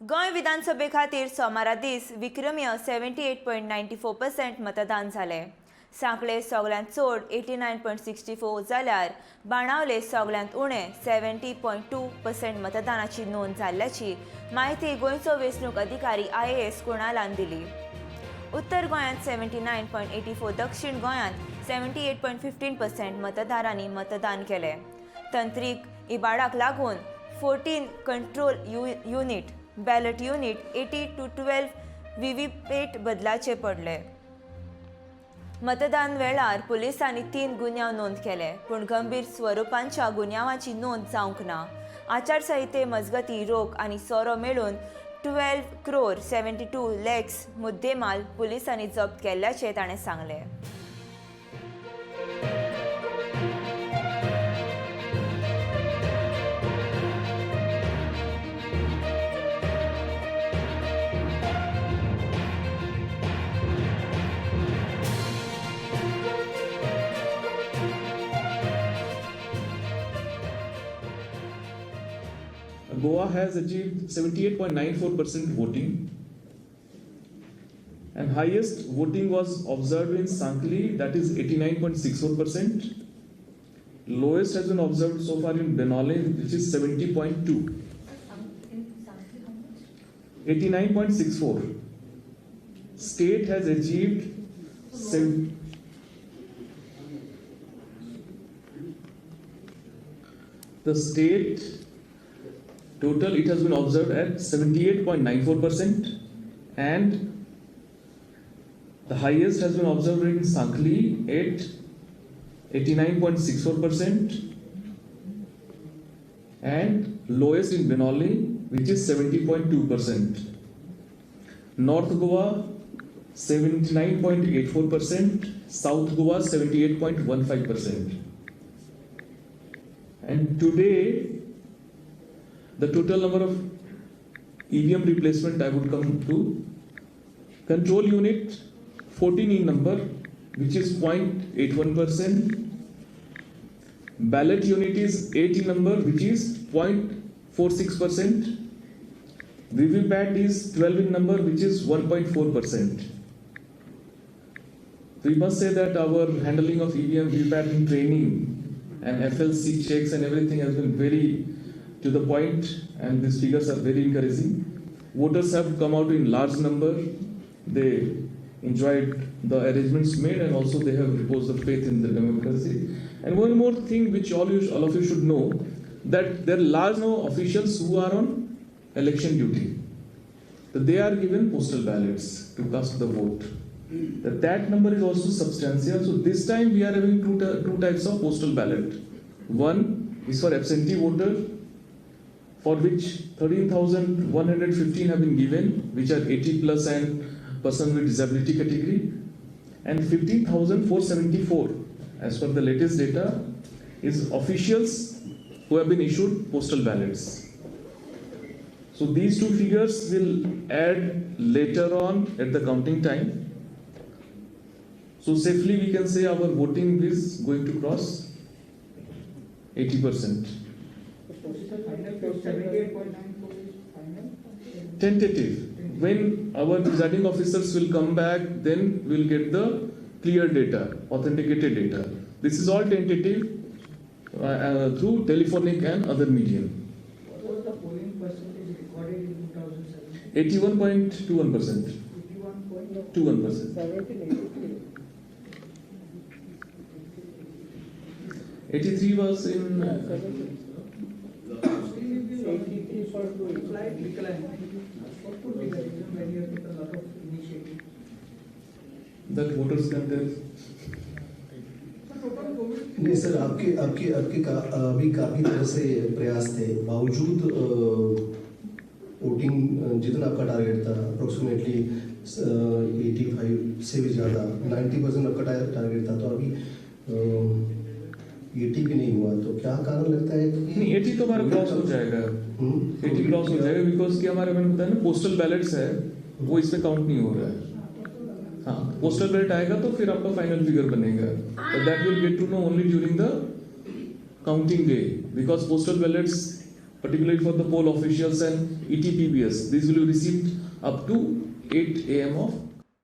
गोंय विधानसभे खातीर सोमारा दीस विक्रमीय 78.94% मतदान जालें. सांकळे सगळ्यांत चड 89.64 जाल्यार बाणावले सगळ्यांत उणें 70.2% मतदानाची नोंद जाल्ल्याची माहिती गोंयचो वेंचणूक अधिकारी IAS कुणालान दिली. उत्तर गोंयांत 79.84, दक्षिण गोंयांत 78.15% मतदारांनी मतदान केलें. तंत्रीक इबाडाक लागून 14 control unit ballot unit 80 to 12 VVPAT बदलाचे पडले. मतदान वेळार पुलिसांनी 3 गुन्यांव नोंद केले, पूण गंभीर स्वरुपांच्या गुन्यांवांची नोंद जावंक ना. आचारसंहिते मजगतीं रोख आनी सोरो मेळून 12.72 crore मुद्देमाल पुलिसांनी जप्त केल्ल्याचें ताणें सांगलें. Goa has achieved 78.94% voting, and highest voting was observed in Sankhli, that is 89.64%. Lowest has been observed so far in Benole, which is 70.2. 89.64. State has achieved the state total, it has been observed at 78.94%, and the highest has been observed in Sankhli at 89.64%, and lowest in Benoli, which is 70.2%. North Goa 79.84%, South Goa 78.15%. And today, the total number of EVM replacement I would come to. Control unit 14 in number, which is 0.81%. Ballot unit is 8 in number, which is 0.46%. VVPAT is 12 in number, which is 1.4%. We must say that our handling of EVM, VVPAT in training and FLC checks and everything has been very to the point, and these figures are very encouraging. Voters have come out in large number. They enjoyed the arrangements made, and also they have reposed the faith in the democracy. And one more thing which all of you should know, that there are large number of officials who are on election duty. That they are given postal ballots to cast the vote. That number is also substantial. So this time we are having two types of postal ballot. One is for absentee voter, for which 13,115 have been given, which are 80 plus and person with disability category, and 15,474 as per the latest data is officials who have been issued postal ballots. So these two figures will add later on at the counting time. So safely we can say our voting is going to cross 80%. Tentative. When our presiding officers will come back, then we'll get the clear data, authenticated data. This is all tentative through telephonic and other medium. What was the polling percentage recorded in 2007? 81.21%. 21%. 83 was in. That voters can tell. नहीं sir, आपके अभी काफ़ी तरह से प्रयास थे, बावजूद voting जितना आपका टारगेट था अप्रोक्सीमेटली 85 से भी ज़्यादा 90% आपका टारगेट था, तो अभी 80 भी नहीं हुआ. तो क्या कारण लगता है कि नहीं 80 तो हमारा क्रॉस हो जाएगा. 80 क्रॉस हो जाएगा बिकॉज कि हमारे मैंने बताया ना पोस्टल बैलेट्स है वो इसमें काउंट नहीं हो रहा है. हाँ, पोस्टल बैलेट आएगा तो फिर आपका फाइनल फिगर बनेगा. That will get to know only during the counting day, because postal ballots particularly for the poll officials and ETPBS. These will be received up to 8 a.m. of